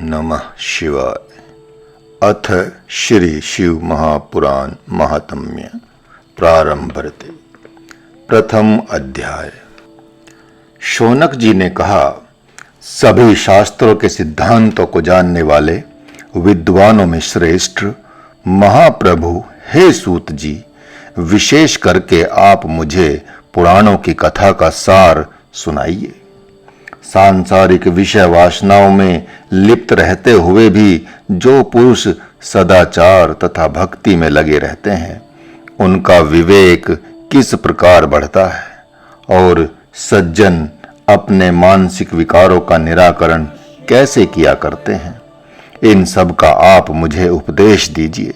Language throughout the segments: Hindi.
नमः शिवाय। अथ श्री शिव महापुराण महात्म्य प्रारंभते। प्रथम अध्याय। शौनक जी ने कहा, सभी शास्त्रों के सिद्धांतों को जानने वाले विद्वानों में श्रेष्ठ महाप्रभु हे सूत जी, विशेष करके आप मुझे पुराणों की कथा का सार सुनाइए। सांसारिक विषय वासनाओं में लिप्त रहते हुए भी जो पुरुष सदाचार तथा भक्ति में लगे रहते हैं, उनका विवेक किस प्रकार बढ़ता है और सज्जन अपने मानसिक विकारों का निराकरण कैसे किया करते हैं, इन सब का आप मुझे उपदेश दीजिए।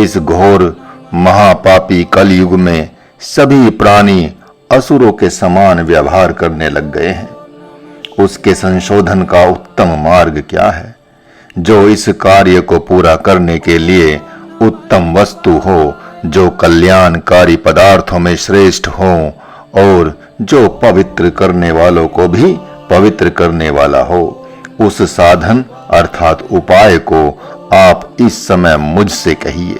इस घोर महापापी कलयुग में सभी प्राणी असुरों के समान व्यवहार करने लग गए हैं। उसके संशोधन का उत्तम मार्ग क्या है? जो इस कार्य को पूरा करने के लिए उत्तम वस्तु हो, जो कल्याणकारी पदार्थों में श्रेष्ठ हो और जो पवित्र करने वालों को भी पवित्र करने वाला हो, उस साधन अर्थात उपाय को आप इस समय मुझसे कहिए।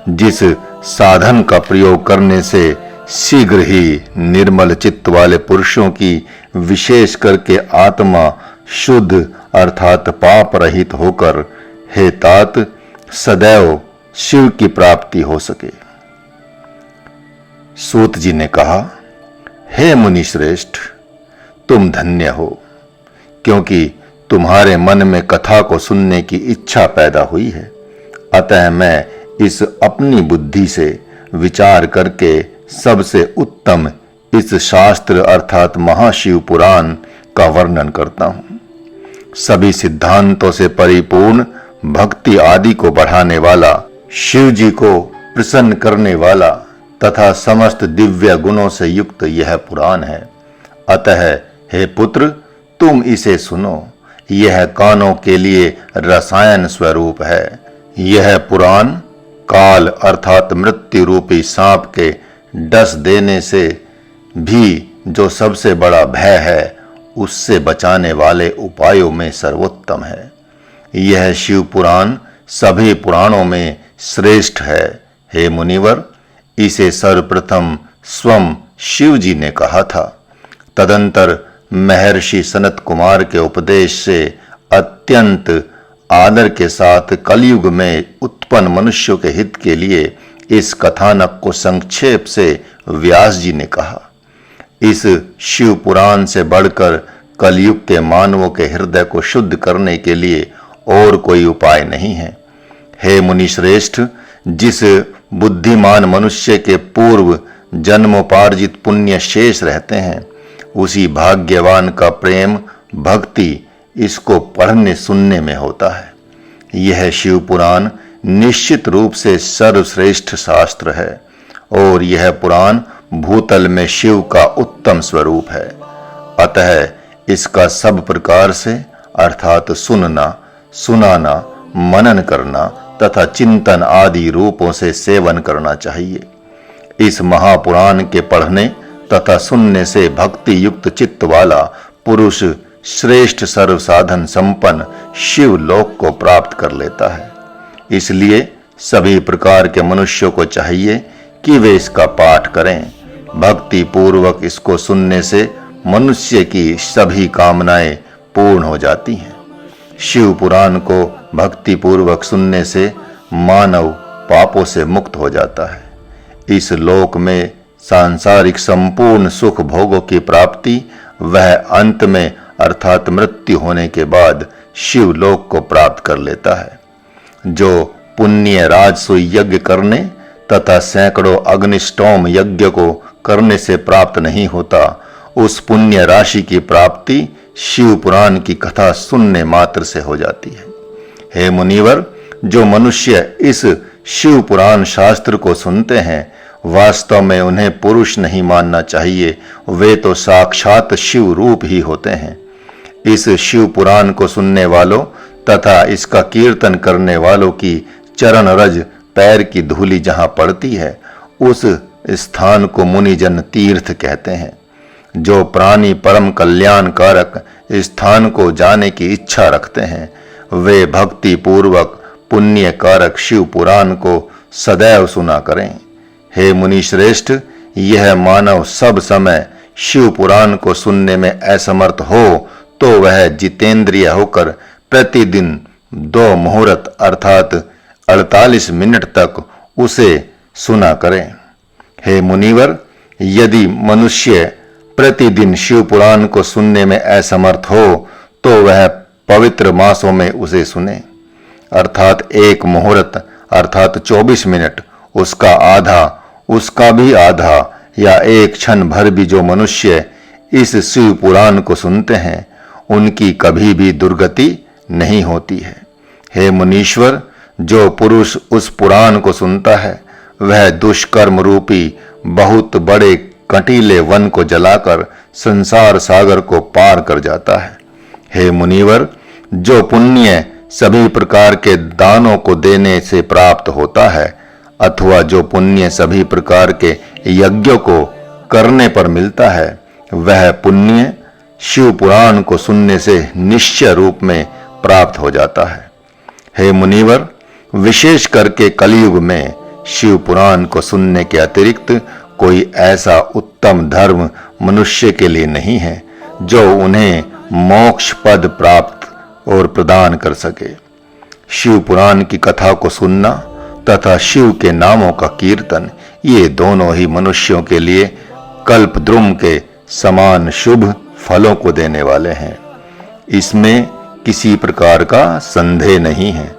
जिस साधन का प्रयोग करने से शीघ्र ही निर्मल चित्त वाले पुरुषों की विशेष करके आत्मा शुद्ध अर्थात पाप रहित होकर हे तात सदैव शिव की प्राप्ति हो सके। सूत जी ने कहा, हे मुनि श्रेष्ठ, तुम धन्य हो, क्योंकि तुम्हारे मन में कथा को सुनने की इच्छा पैदा हुई है। अतः मैं इस अपनी बुद्धि से विचार करके सबसे उत्तम इस शास्त्र अर्थात महाशिव पुराण का वर्णन करता हूं। सभी सिद्धांतों से परिपूर्ण भक्ति आदि को बढ़ाने वाला, शिव जी को प्रसन्न करने वाला तथा समस्त दिव्य गुणों से युक्त यह पुराण है। अतः हे पुत्र, तुम इसे सुनो। यह कानों के लिए रसायन स्वरूप है। यह पुराण काल अर्थात मृत्यु रूपी सांप के डस देने से भी जो सबसे बड़ा भय है, उससे बचाने वाले उपायों में सर्वोत्तम है। यह शिव पुराण सभी पुराणों में श्रेष्ठ है। हे मुनिवर, इसे सर्वप्रथम स्वयं शिव जी ने कहा था। तदंतर महर्षि सनत कुमार के उपदेश से अत्यंत आदर के साथ कलयुग में उत्पन्न मनुष्यों के हित के लिए इस कथानक को संक्षेप से व्यास जी ने कहा। इस शिव पुराण से बढ़कर कलयुग के मानवों के हृदय को शुद्ध करने के लिए और कोई उपाय नहीं है। हे मुनि श्रेष्ठ, जिस बुद्धिमान मनुष्य के पूर्व जन्मोपार्जित पुण्य शेष रहते हैं, उसी भाग्यवान का प्रेम भक्ति इसको पढ़ने सुनने में होता है। यह शिव पुराण निश्चित रूप से सर्वश्रेष्ठ शास्त्र है और यह पुराण भूतल में शिव का उत्तम स्वरूप है। अतः इसका सब प्रकार से अर्थात सुनना, सुनाना, मनन करना तथा चिंतन आदि रूपों से सेवन करना चाहिए। इस महापुराण के पढ़ने तथा सुनने से भक्ति युक्त चित्त वाला पुरुष श्रेष्ठ सर्व साधन संपन्न शिव लोक को प्राप्त कर लेता है। इसलिए सभी प्रकार के मनुष्यों को चाहिए कि वे इसका पाठ करें। भक्ति पूर्वक इसको सुनने से मनुष्य की सभी कामनाएं पूर्ण हो जाती हैं। शिव पुराण को भक्ति पूर्वक सुनने से मानव पापों से मुक्त हो जाता है। इस लोक में सांसारिक संपूर्ण सुख भोगों की प्राप्ति वह अंत में अर्थात मृत्यु होने के बाद शिव लोक को प्राप्त कर लेता है। जो पुण्य राजसूय यज्ञ करने तथा सैकड़ों अग्निष्टोम यज्ञ को करने से प्राप्त नहीं होता, उस पुण्य राशि की प्राप्ति शिव पुराण की कथा सुनने मात्र से हो जाती है। हे मुनिवर, जो मनुष्य इस शिव पुराण शास्त्र को सुनते हैं, वास्तव में उन्हें पुरुष नहीं मानना चाहिए, वे तो साक्षात शिव रूप ही होते हैं। इस शिव पुराण को सुनने वालों तथा इसका कीर्तन करने वालों की चरण रज पैर की धूलि जहां पड़ती है, उस स्थान को मुनिजन तीर्थ कहते हैं। जो प्राणी परम कल्याणकारक स्थान को जाने की इच्छा रखते हैं, वे भक्ति पूर्वक पुण्य कारक शिव पुराण को सदैव सुना करें। हे मुनि श्रेष्ठ, यह मानव सब समय शिव पुराण को सुनने में असमर्थ हो तो वह जितेंद्रिय होकर प्रतिदिन 2 मुहूर्त अर्थात 48 मिनट तक उसे सुना करें। हे मुनिवर, यदि मनुष्य प्रतिदिन शिव पुराण को सुनने में असमर्थ हो तो वह पवित्र मासों में उसे सुने, अर्थात 1 मुहूर्त अर्थात 24 मिनट, उसका आधा, उसका भी आधा या 1 क्षण भर भी जो मनुष्य इस शिव पुराण को सुनते हैं, उनकी कभी भी दुर्गति नहीं होती है। हे मुनीश्वर, जो पुरुष उस पुराण को सुनता है वह दुष्कर्म रूपी बहुत बड़े कंटीले वन को जलाकर संसार सागर को पार कर जाता है। हे मुनिवर, जो पुण्य सभी प्रकार के दानों को देने से प्राप्त होता है अथवा जो पुण्य सभी प्रकार के यज्ञों को करने पर मिलता है, वह पुण्य शिव पुराण को सुनने से निश्चय रूप में प्राप्त हो जाता है। हे मुनिवर, विशेष करके कलयुग में शिव पुराण को सुनने के अतिरिक्त कोई ऐसा उत्तम धर्म मनुष्य के लिए नहीं है जो उन्हें मोक्ष पद प्राप्त और प्रदान कर सके। शिव पुराण की कथा को सुनना तथा शिव के नामों का कीर्तन, ये दोनों ही मनुष्यों के लिए कल्पद्रुम के समान शुभ फलों को देने वाले हैं। इसमें किसी प्रकार का संदेह नहीं है।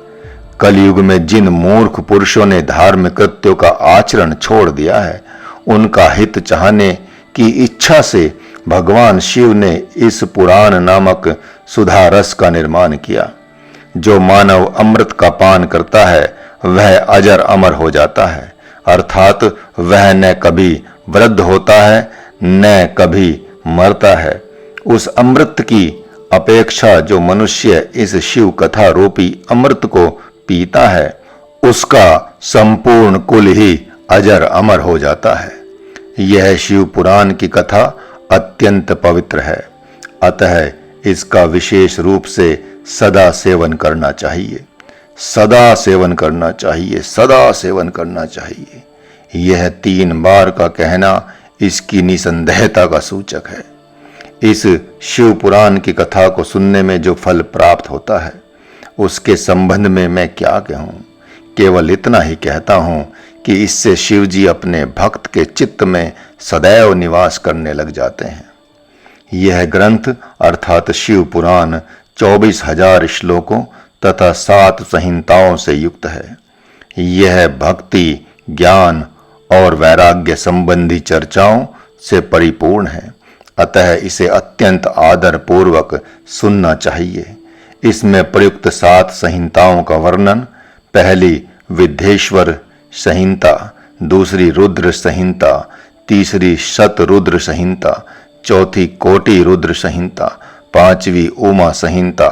कलयुग में जिन मूर्ख पुरुषों ने धार्मिक कृत्यों का आचरण छोड़ दिया है, उनका हित चाहने की इच्छा से भगवान शिव ने इस पुराण नामक सुधा रस का निर्माण किया। जो मानव अमृत का पान करता है वह अजर अमर हो जाता है, अर्थात वह न कभी वृद्ध होता है न कभी मरता है। उस अमृत की अपेक्षा जो मनुष्य इस शिव कथा रूपी अमृत को पीता है, उसका संपूर्ण कुल ही अजर अमर हो जाता है। यह शिव पुराण की कथा अत्यंत पवित्र है, अतः इसका विशेष रूप से सदा सेवन करना चाहिए, सदा सेवन करना चाहिए, सदा सेवन करना चाहिए। यह 3 बार का कहना इसकी निसंदेहता का सूचक है। इस शिव पुराण की कथा को सुनने में जो फल प्राप्त होता है उसके संबंध में मैं क्या कहूँ, केवल इतना ही कहता हूँ कि इससे शिव जी अपने भक्त के चित्त में सदैव निवास करने लग जाते हैं। यह ग्रंथ अर्थात शिव पुराण 24,000 श्लोकों तथा 7 संहिताओं से युक्त है। यह भक्ति, ज्ञान और वैराग्य संबंधी चर्चाओं से परिपूर्ण है, अतः इसे अत्यंत आदर पूर्वक सुनना चाहिए। इसमें प्रयुक्त 7 संहिताओं का वर्णन, पहली विद्धेश्वर संहिता, दूसरी रुद्र संहिता, तीसरी शतरुद्र संहिता, चौथी कोटि रुद्र संहिता, 5वीं उमा संहिता,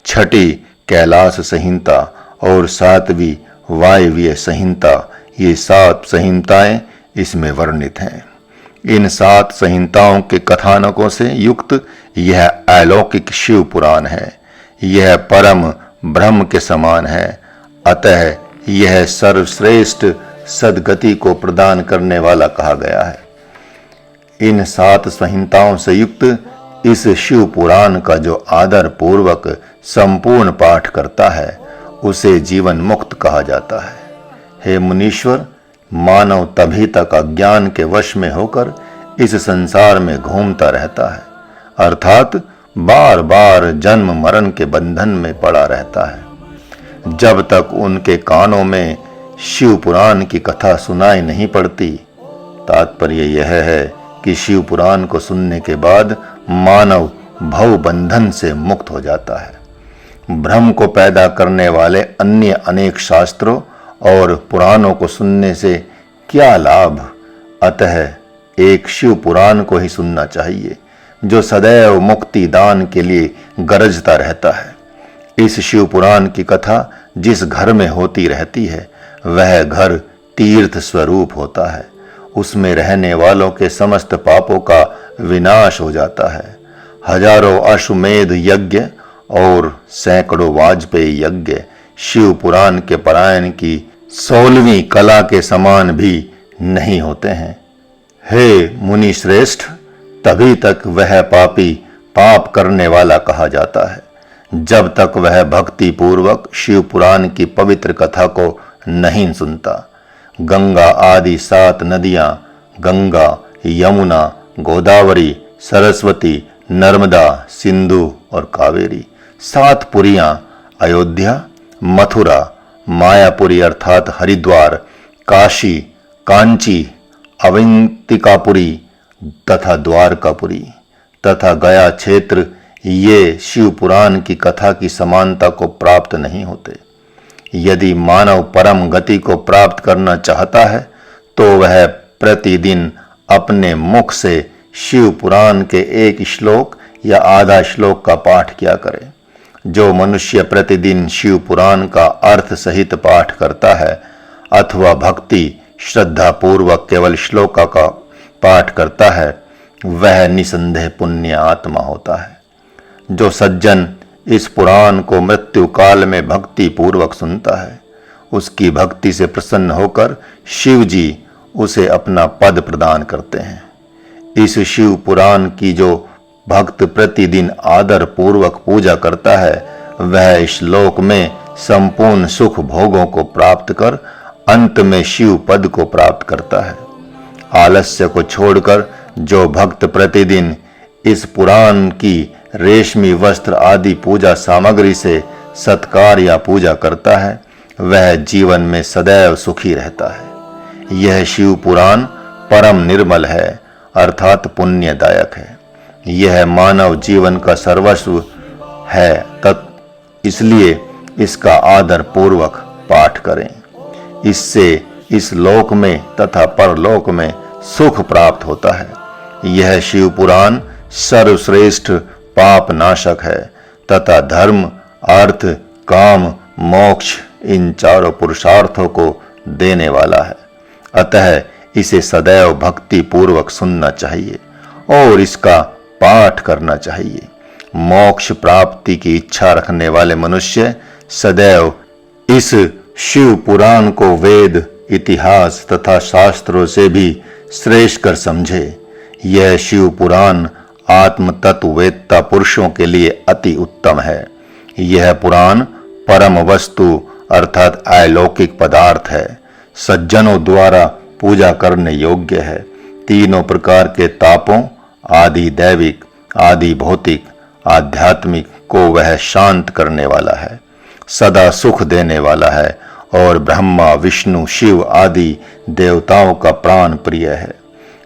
6ठी कैलाश संहिता और 7वीं वायव्य संहिता, ये 7 संहिताएं इसमें वर्णित हैं। इन 7 संहिताओं के कथानकों से युक्त यह अलौकिक शिव पुराण है। यह परम ब्रह्म के समान है, अतः यह सर्वश्रेष्ठ सद्गति को प्रदान करने वाला कहा गया है। इन 7 संहिताओं से युक्त इस शिव पुराण का जो आदर पूर्वक संपूर्ण पाठ करता है उसे जीवन मुक्त कहा जाता है। हे मुनीश्वर, मानव तभी तक अज्ञान के वश में होकर इस संसार में घूमता रहता है, अर्थात बार बार जन्म मरण के बंधन में पड़ा रहता है। जब तक उनके कानों में शिव पुराण की कथा सुनाई नहीं पड़ती। तात्पर्य यह है कि शिव पुराण को सुनने के बाद मानव भव बंधन से मुक्त हो जाता है। भ्रम को पैदा करने वाले अन्य अनेक शास्त्रों और पुराणों को सुनने से क्या लाभ, अतः एक शिव पुराण को ही सुनना चाहिए जो सदैव मुक्ति दान के लिए गरजता रहता है। इस शिव पुराण की कथा जिस घर में होती रहती है वह घर तीर्थ स्वरूप होता है उसमें रहने वालों के समस्त पापों का विनाश हो जाता है। हजारों अश्वमेध यज्ञ और सैकड़ों वाजपेयी यज्ञ शिव पुराण के पारायण की 16वीं कला के समान भी नहीं होते हैं। हे मुनि श्रेष्ठ, तभी तक वह पापी पाप करने वाला कहा जाता है जब तक वह भक्ति पूर्वक शिव पुराण की पवित्र कथा को नहीं सुनता। गंगा आदि 7 नदियां, गंगा, यमुना, गोदावरी, सरस्वती, नर्मदा, सिंधु और कावेरी, 7 पुरियां अयोध्या, मथुरा, मायापुरी अर्थात हरिद्वार, काशी, कांची, अवंतिकापुरी तथा द्वारकापुरी तथा गया क्षेत्र, ये शिव पुराण की कथा की समानता को प्राप्त नहीं होते। यदि मानव परम गति को प्राप्त करना चाहता है तो वह प्रतिदिन अपने मुख से शिव पुराण के एक श्लोक या आधा श्लोक का पाठ किया करे। जो मनुष्य प्रतिदिन शिव पुराण का अर्थ सहित पाठ करता है अथवा भक्ति श्रद्धा पूर्वक केवल श्लोका का पाठ करता है, वह निसंदेह पुण्य आत्मा होता है। जो सज्जन इस पुराण को मृत्यु काल में भक्ति पूर्वक सुनता है, उसकी भक्ति से प्रसन्न होकर शिव जी उसे अपना पद प्रदान करते हैं। इस शिव पुराण की जो भक्त प्रतिदिन आदर पूर्वक पूजा करता है, वह इस लोक में संपूर्ण सुख भोगों को प्राप्त कर अंत में शिव पद को प्राप्त करता है। आलस्य को छोड़कर जो भक्त प्रतिदिन इस पुराण की रेशमी वस्त्र आदि पूजा सामग्री से सत्कार या पूजा करता है, वह जीवन में सदैव सुखी रहता है। यह शिव पुराण परम निर्मल है अर्थात पुण्यदायक है। यह मानव जीवन का सर्वस्व है, इसलिए इसका आदर पूर्वक पाठ करें। इससे इस लोक में तथा परलोक में सुख प्राप्त होता है। यह शिव पुराण सर्वश्रेष्ठ पाप नाशक है तथा धर्म, अर्थ, काम, मोक्ष इन चारों पुरुषार्थों को देने वाला है। अतः इसे सदैव भक्ति पूर्वक सुनना चाहिए और इसका पाठ करना चाहिए। मोक्ष प्राप्ति की इच्छा रखने वाले मनुष्य सदैव इस शिव पुराण को वेद, इतिहास तथा शास्त्रों से भी श्रेष्ठ कर समझे। यह शिव पुराण आत्म तत्ववेत्ता पुरुषों के लिए अति उत्तम है। यह पुराण परम वस्तु अर्थात अलौकिक पदार्थ है, सज्जनों द्वारा पूजा करने योग्य है। तीनों प्रकार के तापों आदि दैविक, आदि भौतिक, आध्यात्मिक को वह शांत करने वाला है, सदा सुख देने वाला है और ब्रह्मा, विष्णु, शिव आदि देवताओं का प्राण प्रिय है।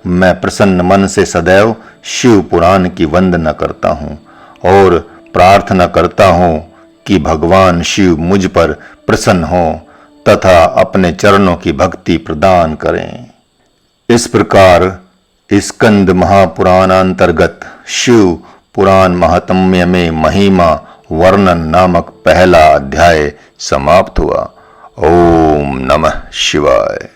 मैं प्रसन्न मन से सदैव शिव पुराण की वंदना करता हूँ और प्रार्थना करता हूँ कि भगवान शिव मुझ पर प्रसन्न हो तथा अपने चरणों की भक्ति प्रदान करें। इस प्रकार स्कंद महापुराणांतर्गत शिव पुराण महात्म्य में महिमा वर्णन नामक पहला अध्याय समाप्त हुआ। ओम नमः शिवाय।